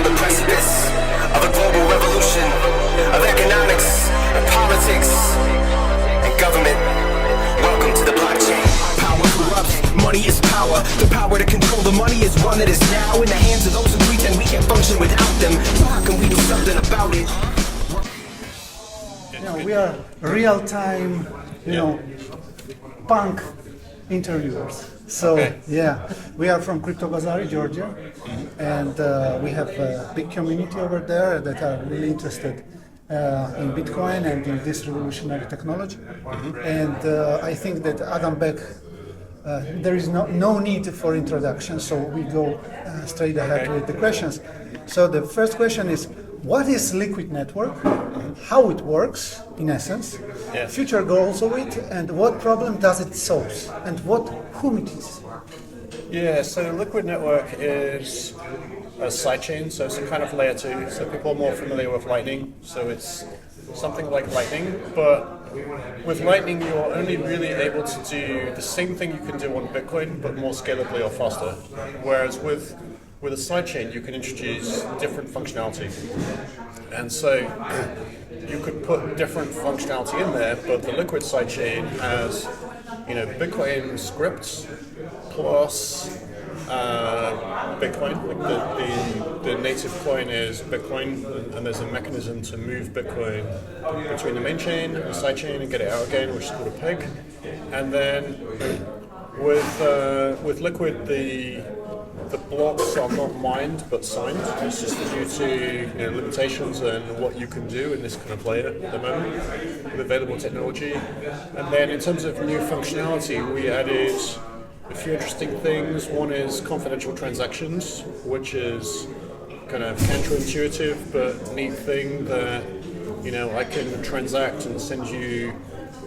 the precipice of a global revolution of economics and politics and government. Welcome to the blockchain. Power corrupts, money is power. The power to control the money is one that is now in the hands of those who pretend we can't function without them. So how can we do something about it? We are real-time, punk interviewers. So we are from Crypto Bazaar, Georgia, and we have a big community over there that are really interested in Bitcoin and in this revolutionary technology. And I think that Adam Beck, there is no need for introduction, so we go straight ahead with the questions. So the first question is, what is Liquid Network? How it works, in essence, future goals of it, and what problem does it solve, and whom it is? Yeah, so Liquid Network is a sidechain, so it's a kind of layer 2. So people are more familiar with Lightning, so it's something like Lightning, but with Lightning you're only really able to do the same thing you can do on Bitcoin, but more scalably or faster. Whereas with a sidechain you can introduce different functionality. And so you could put different functionality in there, but the Liquid sidechain has, Bitcoin scripts plus Bitcoin. Like the native coin is Bitcoin, and there's a mechanism to move Bitcoin between the main chain and the sidechain and get it out again, which is called a peg. And then with Liquid, the blocks are not mined but signed. It's just due to limitations and what you can do in this kind of layer at the moment with available technology. And then in terms of new functionality, we added a few interesting things. One is confidential transactions, which is kind of counterintuitive but neat thing that I can transact and send you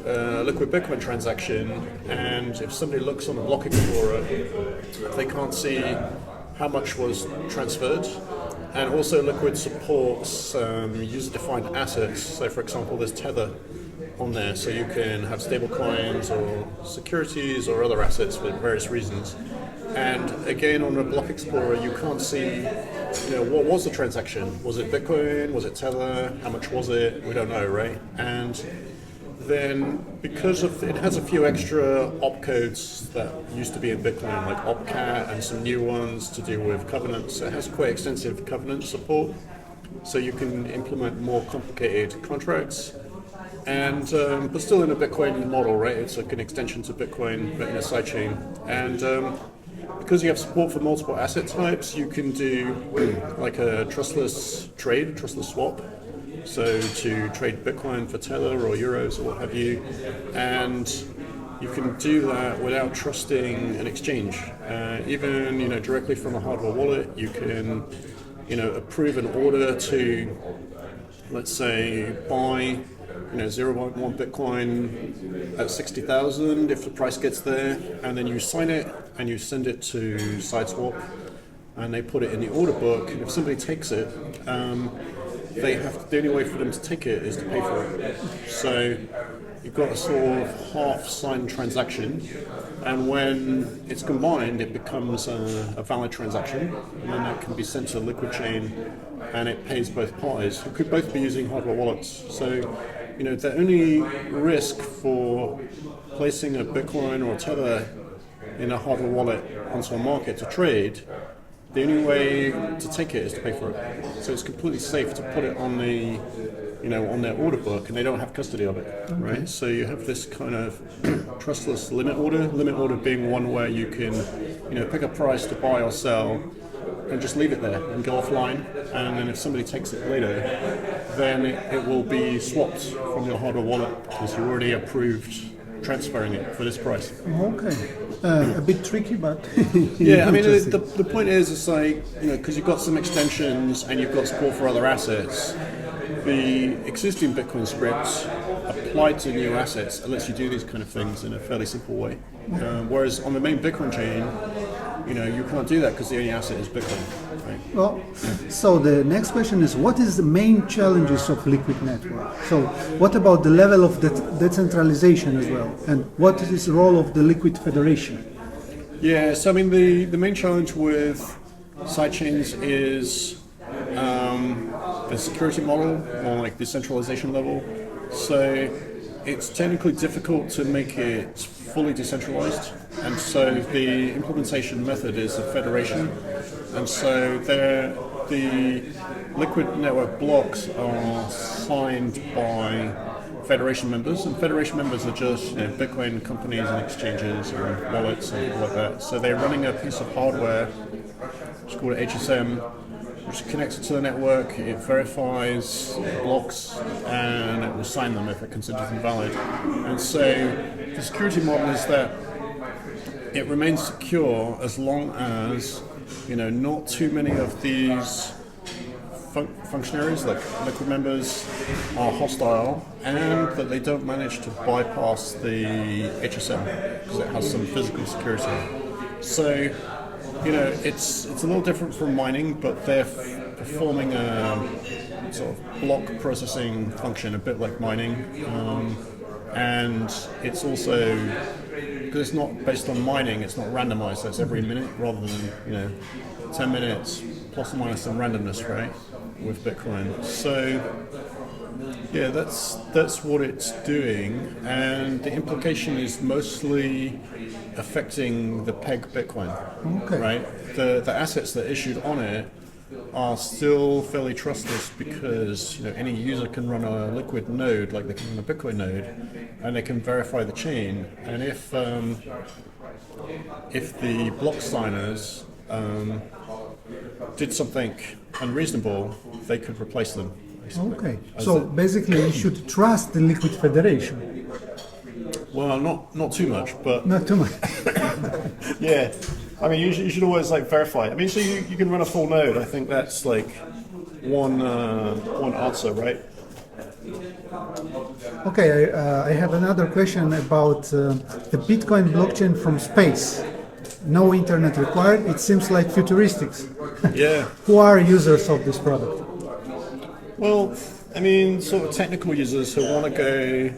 a Liquid Bitcoin transaction, and if somebody looks on the block explorer, they can't see how much was transferred. And also Liquid supports user-defined assets. So for example, there's Tether on there, so you can have stable coins or securities or other assets for various reasons. And again, on the block explorer, you can't see, what was the transaction? Was it Bitcoin? Was it Tether? How much was it? We don't know, right? And then because it has a few extra opcodes that used to be in Bitcoin, like opcat and some new ones to do with covenants. It has quite extensive covenant support, so you can implement more complicated contracts. And but still in a Bitcoin model, right? It's like an extension to Bitcoin, but in a sidechain. And because you have support for multiple asset types, you can do like a trustless trade, trustless swap. So to trade Bitcoin for Tether or euros or what have you, and you can do that without trusting an exchange. Even directly from a hardware wallet, you can approve an order to, let's say, buy 0.1 Bitcoin at 60,000 if the price gets there, and then you sign it and you send it to SideSwap, and they put it in the order book. And if somebody takes it, the only way for them to take it is to pay for it. So you've got a sort of half-signed transaction, and when it's combined, it becomes a valid transaction, and then that can be sent to the Liquid chain, and it pays both parties, who could both be using hardware wallets. So, the only risk for placing a Bitcoin or a Tether in a hardware wallet onto a market to trade, the only way to take it is to pay for it. So it's completely safe to put it on the, on their order book, and they don't have custody of it, right? So you have this kind of trustless limit order being one where you can, pick a price to buy or sell and just leave it there and go offline. And then if somebody takes it later, then it will be swapped from your hardware wallet because you already approved transferring it for this price. Okay. A bit tricky, but yeah, I mean, the point is, it's like, because you've got some extensions and you've got support for other assets, the existing Bitcoin scripts applied to new assets lets you do these kind of things in a fairly simple way. Whereas on the main Bitcoin chain, you can't do that because the only asset is Bitcoin. Right? Well, so the next question is, what is the main challenges of Liquid Network? So what about the level of decentralization as well? And what is the role of the Liquid Federation? Yeah, so I mean, the main challenge with sidechains is the security model on like decentralization level. So it's technically difficult to make it fully decentralized, and so the implementation method is a federation, and so the liquid network blocks are signed by federation members, and federation members are just Bitcoin companies and exchanges or wallets and things like that. So they're running a piece of hardware, which is called HSM, which is connected to the network. It verifies blocks and it will sign them if it considers them valid. And so the security model is that it remains secure as long as not too many of these functionaries, like liquid members, are hostile, and that they don't manage to bypass the HSM because it has some physical security. So, it's a little different from mining, but they're performing a sort of block processing function, a bit like mining, and it's also, because it's not based on mining, it's not randomized, so it's every minute rather than 10 minutes plus or minus some randomness, right, with Bitcoin. So yeah, that's what it's doing, and the implication is mostly affecting the peg Bitcoin. Okay. Right? The assets that are issued on it are still fairly trustless because any user can run a liquid node like they can run a Bitcoin node, and they can verify the chain. And if the block signers did something unreasonable, they could replace them. Basically. Okay. So basically, you should trust the Liquid Federation. Well, not too much, but Not too much. yeah. I mean, you should always verify. I mean, so you can run a full node. I think that's one answer, right? Okay, I have another question about the Bitcoin blockchain from space. No internet required. It seems like futuristic. Yeah. Who are users of this product? Well, I mean, sort of technical users who want to go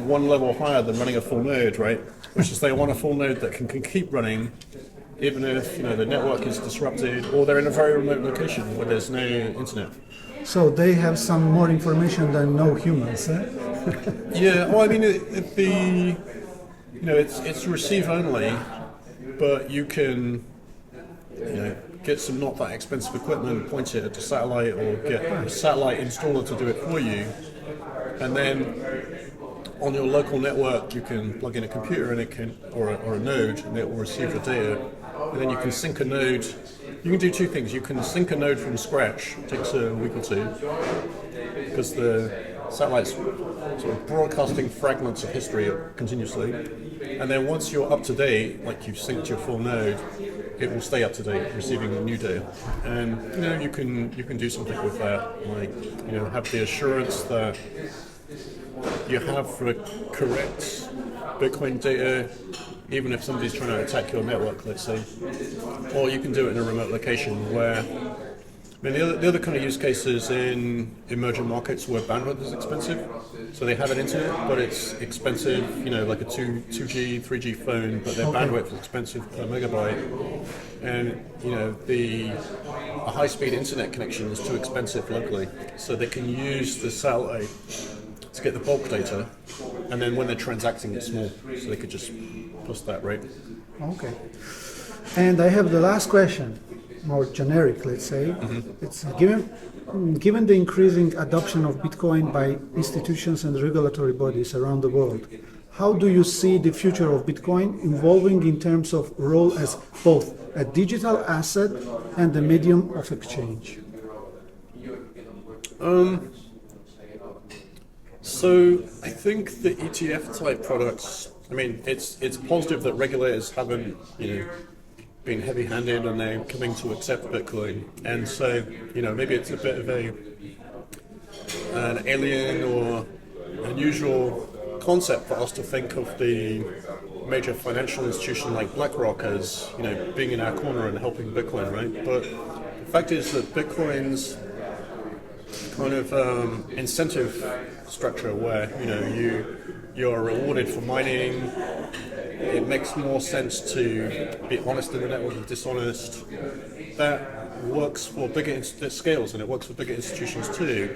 one level higher than running a full node, right? Which is they want a full node that can keep running even if the network is disrupted or they're in a very remote location where there's no internet. So they have some more information than no humans, eh? Yeah, well, I mean, it's receive only, but you can, get some not that expensive equipment, point it at the satellite, or get a satellite installer to do it for you, and then on your local network you can plug in a computer and it can, or a node, and it will receive the data, and then you can sync a node. You can do two things. You can sync a node from scratch, it takes a week or two, because the satellite's sort of broadcasting fragments of history continuously, and then once you're up to date, like you've synced your full node, it will stay up to date, receiving new data. And you can do something with that, like have the assurance that you have the correct Bitcoin data, even if somebody's trying to attack your network, let's say. Or you can do it in a remote location where, the other kind of use cases in emerging markets where bandwidth is expensive. So they have an internet, but it's expensive, like a 2G, 3G phone, but their bandwidth is expensive per megabyte. And, a high-speed internet connection is too expensive locally. So they can use the satellite to get the bulk data, and then when they're transacting, it's small, so they could just post that rate. Okay. And I have the last question, more generic, let's say. Mm-hmm. It's given the increasing adoption of Bitcoin by institutions and regulatory bodies around the world, how do you see the future of Bitcoin evolving in terms of role as both a digital asset and a medium of exchange? So I think the ETF type products, it's positive that regulators haven't, been heavy-handed and they're coming to accept Bitcoin. And so, maybe it's a bit of an alien or unusual concept for us to think of the major financial institution like BlackRock as, being in our corner and helping Bitcoin, right? But the fact is that Bitcoin's kind of incentive structure where you're rewarded for mining. It makes more sense to be honest in the network than dishonest. That works for bigger scales and it works for bigger institutions too.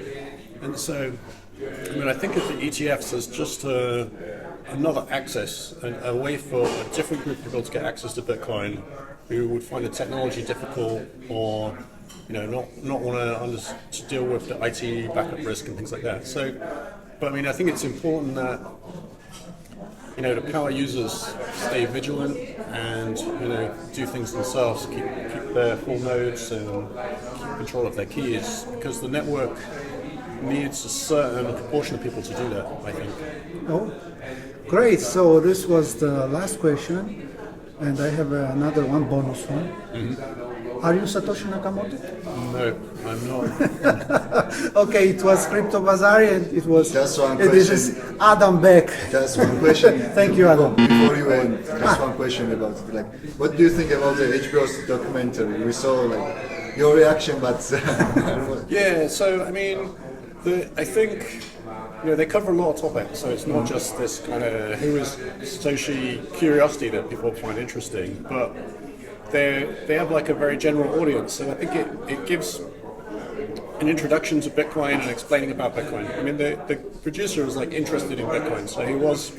And so, I mean, I think of the ETFs as just another access, a way for a different group of people to get access to Bitcoin who would find the technology difficult or not want to deal with the IT backup risk and things like that. So, but I mean, I think it's important that the power users stay vigilant and do things themselves, keep their full nodes and keep control of their keys, because the network needs a certain proportion of people to do that, I think. Oh, great. So this was the last question, and I have another one, bonus one. Mm-hmm. Are you Satoshi Nakamoto? No, I'm not. Okay, it was Crypto Bazaar, and it was. Just one question. This is Adam Beck. Just one question. Thank you, Adam. Before you end, just one question about it. Like, what do you think about the HBO's documentary? We saw your reaction, but yeah. So I mean, I think they cover a lot of topics. So it's not just this kind of who is Satoshi curiosity that people find interesting, but they have a very general audience, and I think it gives an introduction to Bitcoin and explaining about Bitcoin. I mean, the producer was interested in Bitcoin, so he was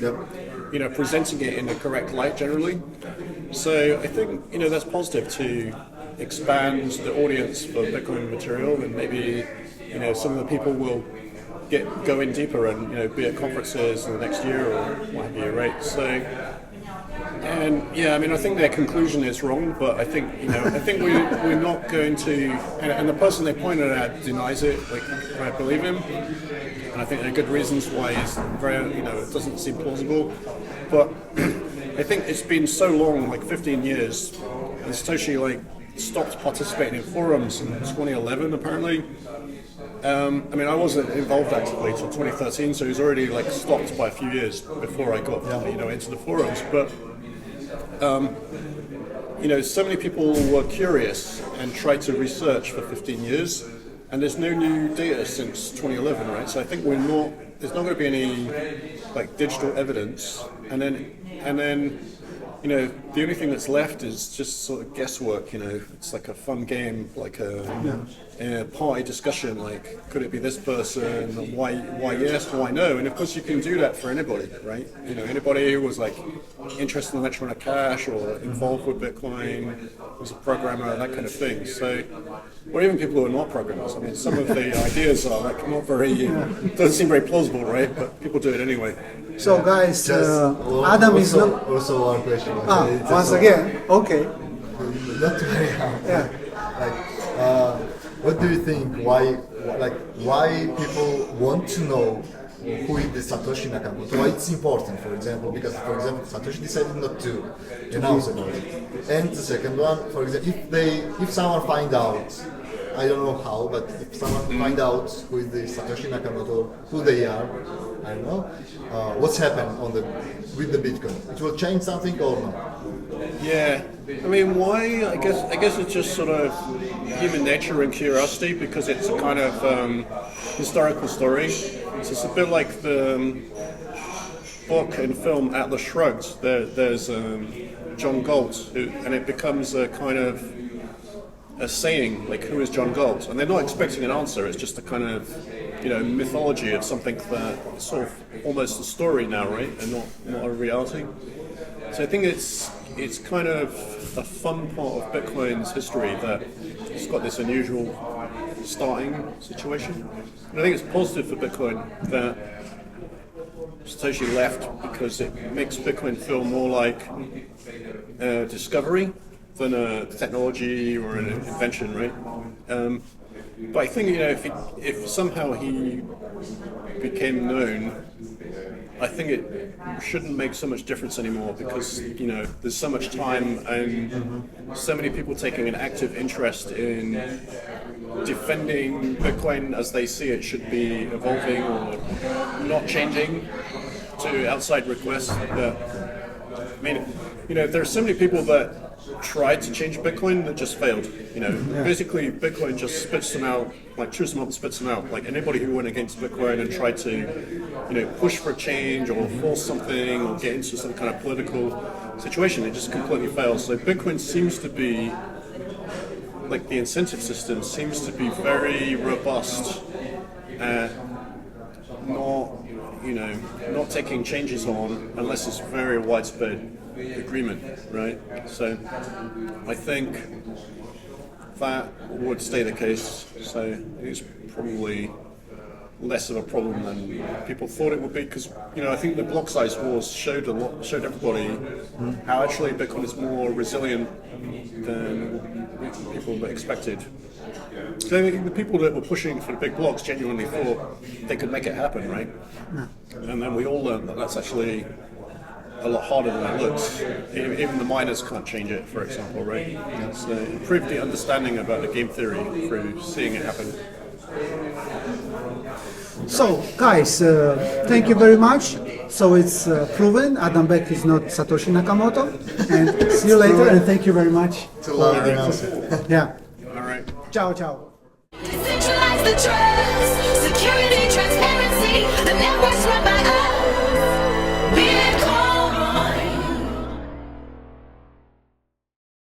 presenting it in the correct light generally. So I think that's positive to expand the audience for Bitcoin material, and maybe some of the people will go in deeper and be at conferences in the next year or what have you, right? So. And I mean, I think their conclusion is wrong, but I think we're not going to. And the person they pointed at denies it. I believe him, and I think there are good reasons why it's very. It doesn't seem plausible. But I think it's been so long, 15 years, and Satoshi stopped participating in forums in 2011 apparently. I mean, I wasn't involved actively till 2013, so he was already stopped by a few years before I got into the forums. But so many people were curious and tried to research for 15 years, and there's no new data since 2011, right? So I think there's not going to be any digital evidence, and then the only thing that's left is just sort of guesswork. It's a fun game, a party discussion. Could it be this person? Why yes? Why no? And of course, you can do that for anybody, right? Anybody who was interested in electronic cash or involved with Bitcoin, was a programmer, that kind of thing. So, or even people who are not programmers. I mean, some of the ideas are not very, doesn't seem very plausible, right? But people do it anyway. So guys, Adam is not. Also one question. Once again, okay. Not very hard. Yeah. What do you think? Why people want to know who is the Satoshi Nakamoto? Why it's important, for example? Because, for example, Satoshi decided not to announce about it. And the second one, for example, if someone find out, I don't know how, but if someone find out who is the Satoshi Nakamoto, who they are, I don't know, what's happened with the Bitcoin? It will change something or not? Yeah, I mean, why? I guess it's just sort of human nature and curiosity, because it's a kind of historical story. So it's a bit like the book and film Atlas Shrugged. There's John Galt, and it becomes a kind of a saying, who is John Galt? And they're not expecting an answer. It's just a kind of mythology of something that's sort of almost a story now, right, and not a reality. So I think it's kind of a fun part of Bitcoin's history that it's got this unusual starting situation. And I think it's positive for Bitcoin that Satoshi left, because it makes Bitcoin feel more like a discovery than a technology or an invention, right? But I think if somehow he became known, I think it shouldn't make so much difference anymore, because there's so much time and so many people taking an active interest in defending Bitcoin as they see it should be evolving or not changing to outside requests. That, I mean, there are so many people that tried to change Bitcoin that just failed. Basically Bitcoin just spits them out, chews them up and spits them out. Anybody who went against Bitcoin and tried to, push for change or force something or get into some kind of political situation, it just completely fails. So Bitcoin seems to be like the incentive system seems to be very robust at not taking changes on unless it's very widespread agreement, right? So I think that would stay the case. So it's probably less of a problem than people thought it would be, because I think the block size wars showed everybody how actually Bitcoin is more resilient than people expected. So I think the people that were pushing for the big blocks genuinely thought they could make it happen, right? And then we all learned that that's actually a lot harder than it looks. Even the miners can't change it, for example, right? So it improved the understanding about the game theory through seeing it happen. So, guys, thank you very much. So it's proven Adam Beck is not Satoshi Nakamoto. And see you later, and thank you very much. To love it. Yeah. All right. Ciao, ciao. Decentralize the trust, security, transparency, the networks run by us.